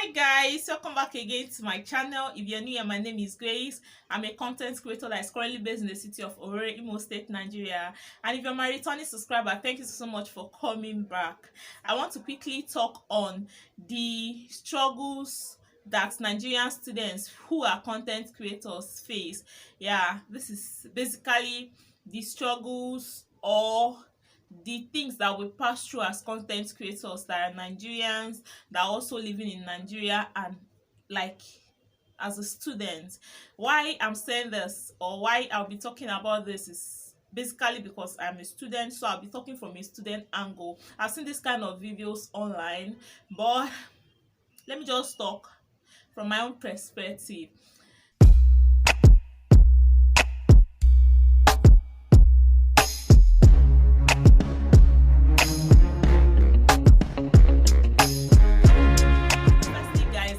Hi guys, welcome back again to my channel. If you're new here, my name is Grace. I'm a content creator that is currently based in the city of Owerri, Imo State, Nigeria. And if you're my returning subscriber, thank you so much for coming back. I want to quickly talk on the struggles that Nigerian students who are content creators face. Yeah, this is basically the struggles or the things that we pass through as content creators that are Nigerians that are also living in Nigeria, and like as a student. Why I'm saying this or why I'll be talking about this is basically because I'm a student, so I'll be talking from a student angle. I've seen this kind of videos online, but let me just talk from my own perspective.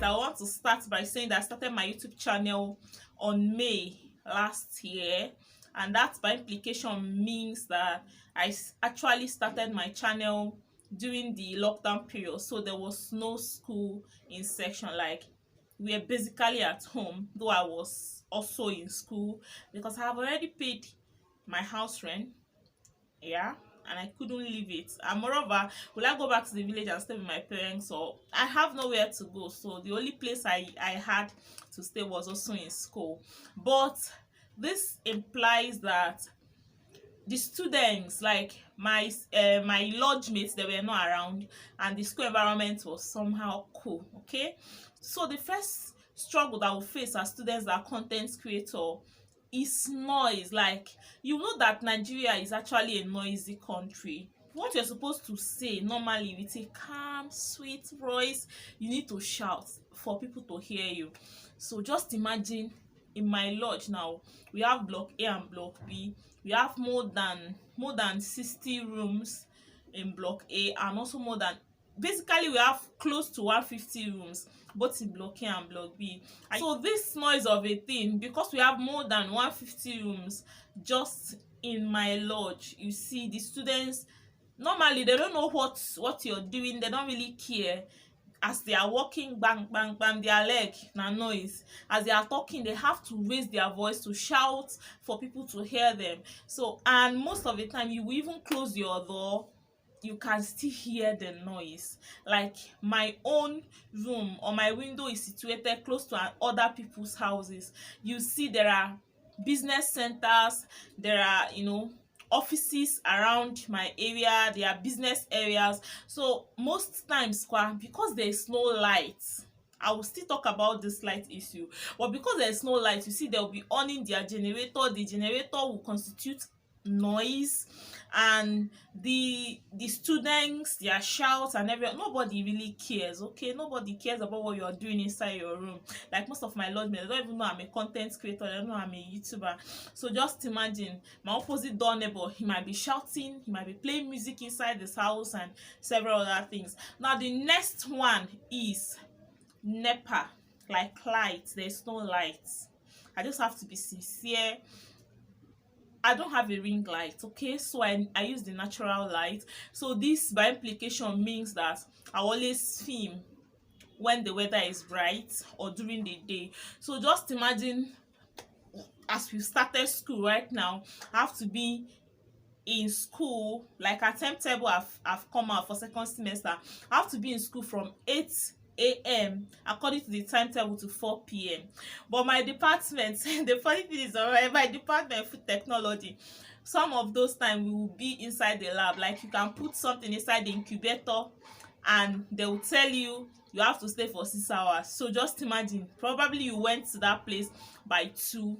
I want to start by saying that I started my YouTube channel on May last year, and that by implication means that I actually started my channel during the lockdown period, so there was no school in session. Like, we were basically at home, though I was also in school because I have already paid my house rent, yeah, and I couldn't leave it. And moreover, will I go back to the village and stay with my parents? Or I have nowhere to go, so the only place I had to stay was also in school. But this implies that the students, like my lodge mates, they were not around, and the school environment was somehow cool. Okay, so the first struggle that we face as students that are content creator is noise. Like, you know that Nigeria is actually a noisy country. What you're supposed to say normally with a calm, sweet voice, you need to shout for people to hear you. So just imagine, in my lodge now, we have block A and block B. We have more than 60 rooms in block A, and also more than, basically we have close to 150 rooms both in block A and block B. So this noise of a thing, because we have more than 150 rooms just in my lodge, you see the students normally they don't know what you're doing. They don't really care. As they are walking, bang bang bang, their leg na noise. As they are talking, they have to raise their voice to shout for people to hear them. So, and most of the time you will even close your door, you can still hear the noise. Like, my own room or my window is situated close to other people's houses. You see there are business centers, there are, offices around my area, there are business areas. So most times, because there is no light, I will still talk about this light issue, but because there is no light, you see they will be on their generator. The generator will constitute noise, and the students, their shouts and everything, nobody really cares. Okay, nobody cares about what you're doing inside your room. Like, most of my lodge mates, they don't even know I'm a content creator, they don't know I'm a YouTuber. So just imagine, my opposite door neighbor, he might be shouting, he might be playing music inside this house and several other things. Now the next one is NEPA, like lights. There's no lights. I just have to be sincere, I don't have a ring light, okay? So I use the natural light. So this by implication means that I always film when the weather is bright or during the day. So just imagine, as we started school right now, I have to be in school, like our timetable have come out for second semester. I have to be in school from 8 a.m. according to the timetable to 4 p.m. But my department, the funny thing is, my department, food technology, some of those times we will be inside the lab. Like, you can put something inside the incubator and they will tell you have to stay for 6 hours. So just imagine, probably you went to that place by 2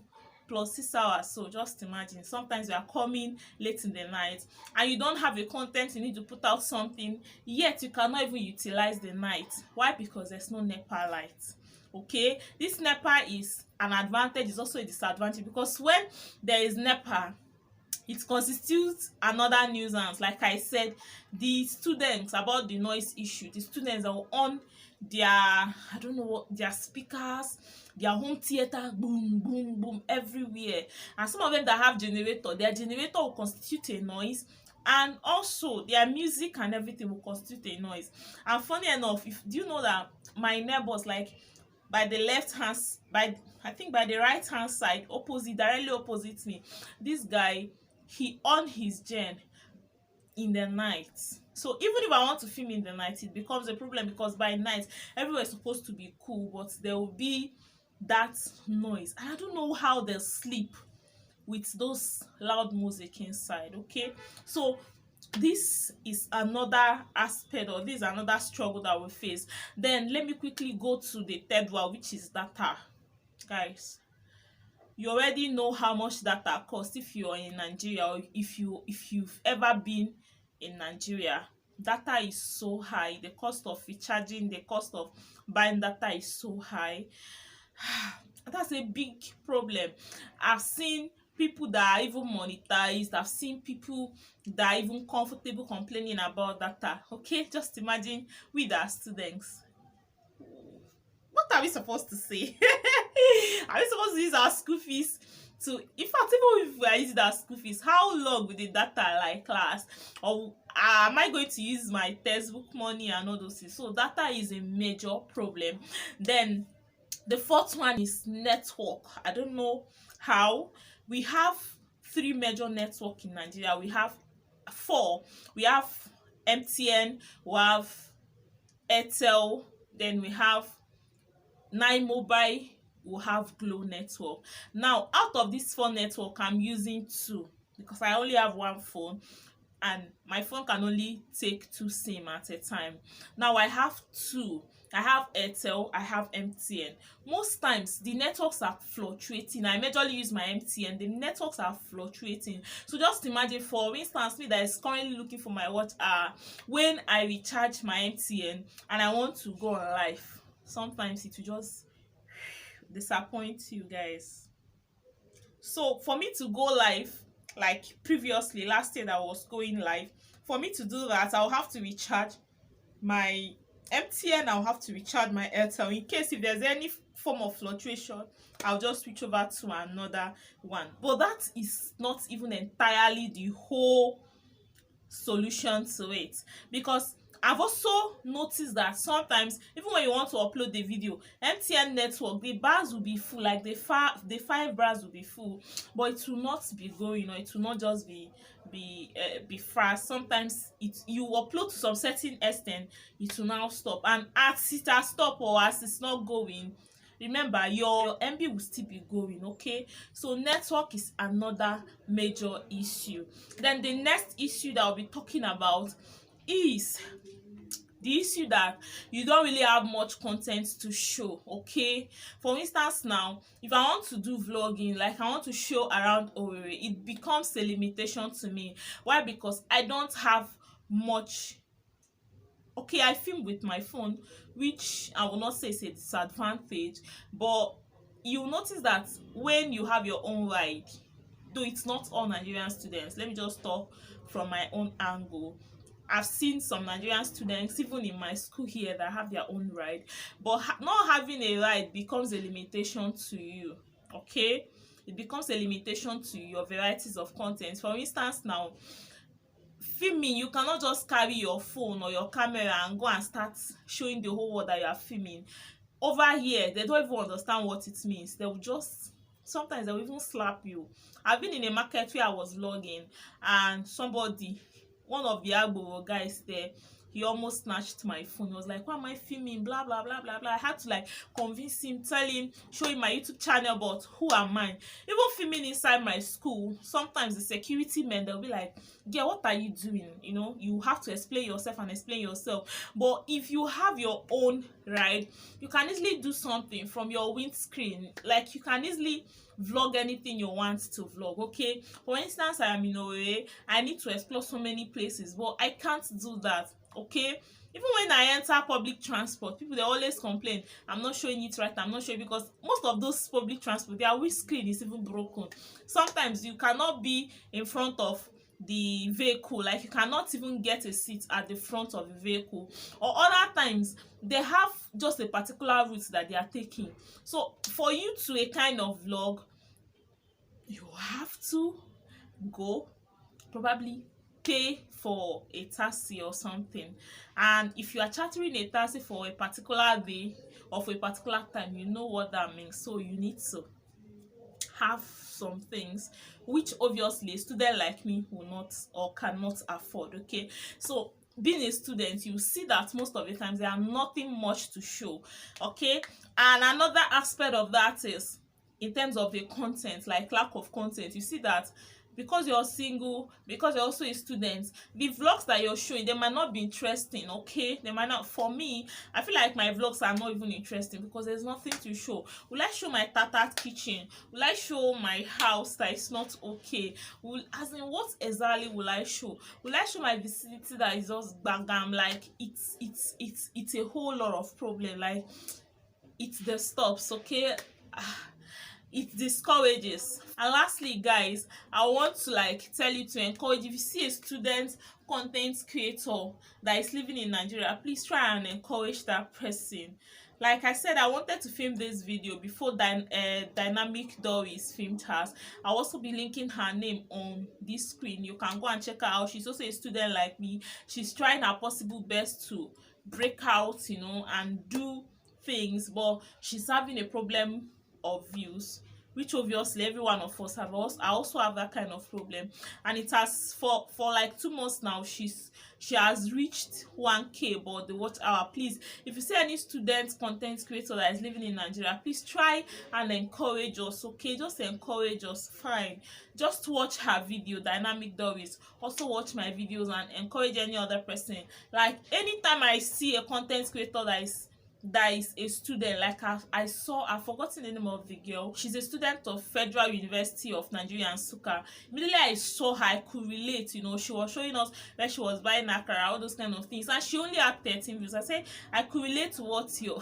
plus 6 hours. So just imagine, sometimes you are coming late in the night and you don't have a content, you need to put out something, yet you cannot even utilize the night. Why? Because there's no NEPA light. Okay, this NEPA is an advantage, is also a disadvantage, because when there is NEPA, it constitutes another nuisance. Like I said, the students, about the noise issue, the students are on their, I don't know what, their speakers, their home theater, boom boom boom everywhere. And some of them that have generator, their generator will constitute a noise, and also their music and everything will constitute a noise. And funny enough, if do you know that my neighbors, like, by the left hand by I think by the right hand side, opposite, directly opposite me, this guy, he on his gen in the night. So even if I want to film in the night, it becomes a problem, because by night everywhere is supposed to be cool, but there will be that noise. And I don't know how they sleep with those loud music inside. Okay, so this is another aspect, or this is another struggle that we face. Then let me quickly go to the third one, which is data. Guys, you already know how much data costs if you're in Nigeria, or if you've ever been in Nigeria. Data is so high. The cost of recharging, the cost of buying data is so high. That's a big problem. I've seen people that are even monetized. I've seen people that are even comfortable complaining about data. Okay, just imagine we that are students. What are we supposed to say? Are we supposed to use our school fees to, in fact, even if we are using our school fees, how long will the data like class? Or am I going to use my textbook money and all those things? So data is a major problem. Then the fourth one is network. I don't know how. We have three major networks in Nigeria. We have four. We have MTN, we have Airtel, then we have Nine Mobile, we have Glow Network. Now, out of these four networks, I'm using two because I only have one phone, and my phone can only take two SIM at a time. Now I have two. I have Airtel, I have MTN. Most times the networks are fluctuating. I majorly use my MTN. The networks are fluctuating. So just imagine, for instance, me that is currently looking for my watch, when I recharge my MTN and I want to go on live, sometimes it will just disappoint you guys. So for me to go live, like previously last year that I was going live, for me to do that, I'll have to recharge my MTN, I'll have to recharge my Airtel. In case if there's any form of fluctuation, I'll just switch over to another one. But that is not even entirely the whole solution to it, because I've also noticed that sometimes even when you want to upload the video, MTN network, the bars will be full, like the five bars will be full, but it will not be going, or it will not just be fast. Sometimes you upload to some certain extent, it will now stop, and as it has stopped or as it's not going, remember your MB will still be going. Okay, so network is another major issue. Then the next issue that I'll be talking about is the issue that you don't really have much content to show. Okay, for instance, now if I want to do vlogging, like I want to show around Owerri, it becomes a limitation to me. Why? Because I don't have much. Okay, I film with my phone, which I will not say is a disadvantage, but you'll notice that when you have your own ride, though it's not all Nigerian students, let me just talk from my own angle. I've seen some Nigerian students, even in my school here, that have their own ride, but not having a ride becomes a limitation to you. Okay, it becomes a limitation to your varieties of content. For instance, now filming, you cannot just carry your phone or your camera and go and start showing the whole world that you are filming. Over here, they don't even understand what it means. They will just, sometimes they will even slap you. I've been in a market where I was vlogging, and somebody, one of the Agbo guys there, he almost snatched my phone. He was like, why am I filming? Blah, blah, blah, blah, blah. I had to like convince him, tell him, show him my YouTube channel, but who am I? Even filming inside my school, sometimes the security men, they'll be like, yeah, what are you doing? You know, you have to explain yourself and explain yourself. But if you have your own ride, you can easily do something from your windscreen. Like, you can easily vlog anything you want to vlog. Okay, for instance, I am in Owerri, I need to explore so many places, but I can't do that. Okay, even when I enter public transport, people, they always complain, I'm not showing it right, I'm not showing, because most of those public transport, their windscreen is even broken. Sometimes you cannot be in front of the vehicle, like you cannot even get a seat at the front of the vehicle, or other times they have just a particular route that they are taking. So for you to a kind of vlog, you have to go probably pay for a taxi or something, and if you are chartering a taxi for a particular day or for a particular time, you know what that means. So you need to have some things which obviously a student like me will not or cannot afford. Okay, so being a student, you see that most of the times there are nothing much to show. Okay, and another aspect of that is in terms of the content, like lack of content. You see that because you're single, because you're also a student, the vlogs that you're showing, they might not be interesting. Okay, they might not. For me, I feel like my vlogs are not even interesting because there's nothing to show. Will I show my tattered kitchen? Will I show my house that is not okay? As in, what exactly will I show? Will I show my vicinity that is just bagam? Like it's a whole lot of problem. Like it disturbs. Okay, it discourages. And lastly, guys, I want to tell you to encourage, if you see a student content creator that is living in Nigeria, please try and encourage that person. Like I said, I wanted to film this video before Dynamic Doris filmed hers. I'll also be linking her name on this screen. You can go and check her out. She's also a student like me. She's trying her possible best to break out, and do things, but she's having a problem of views, which obviously every one of us have. I also have that kind of problem, and it has for like 2 months now. She has reached 1K, but the watch hour. Please, if you see any student content creator that is living in Nigeria, please try and encourage us. Okay, just encourage us. Fine, just watch her video, Dynamic Doris. Also watch my videos and encourage any other person. Like anytime I see a content creator that is a student, like I've forgotten the name of the girl. She's a student of Federal University of Nigerian, Nsukka. Immediately I saw her, I could relate. She was showing us where she was buying akara, all those kind of things, and she only had 13 views. I said I could relate to what you're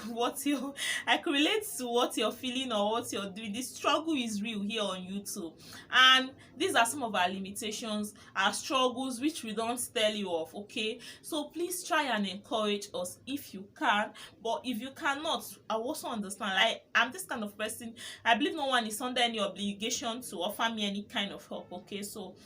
feeling or what you're doing. The struggle is real here on YouTube, and these are some of our limitations, our struggles, which we don't tell you of. Okay, so please try and encourage us if you can, but if you cannot, I also understand. Like, I'm this kind of person, I believe no one is under any obligation to offer me any kind of help. Okay, so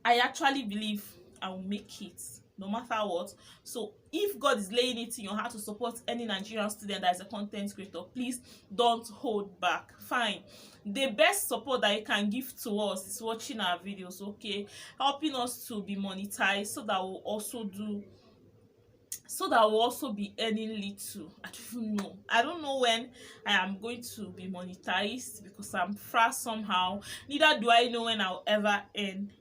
I actually believe I will make it no matter what. So if God is laying it in your heart to support any Nigerian student that is a content creator, please don't hold back. Fine, the best support that you can give to us is watching our videos. Okay, helping us to be monetized, so that we'll also be earning little. I don't know when I am going to be monetized, because I'm fast somehow. Neither do I know when I'll ever earn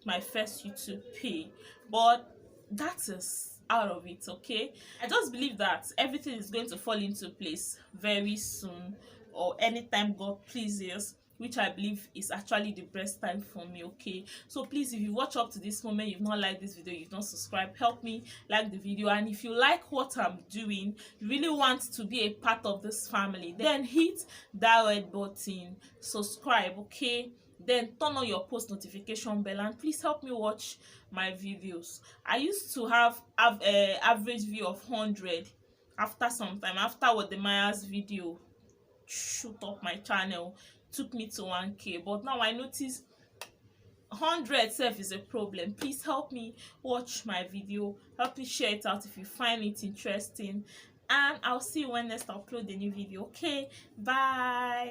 my first YouTube pay, but that is out of it. Okay, I just believe that everything is going to fall into place very soon, or anytime God pleases, which I believe is actually the best time for me. Okay, so please, if you watch up to this moment, you've not liked this video, you've not subscribed, help me like the video. And if you like what I'm doing, you really want to be a part of this family, then hit that red button, subscribe. Okay, then turn on your post notification bell, and please help me watch my videos. I used to have a average view of 100. After some time, after what the Maya's video shoot up my channel, took me to 1K, but now I notice 100 self is a problem. Please help me watch my video, help me share it out if you find it interesting, and I'll see you when next I upload a new video. Okay, bye.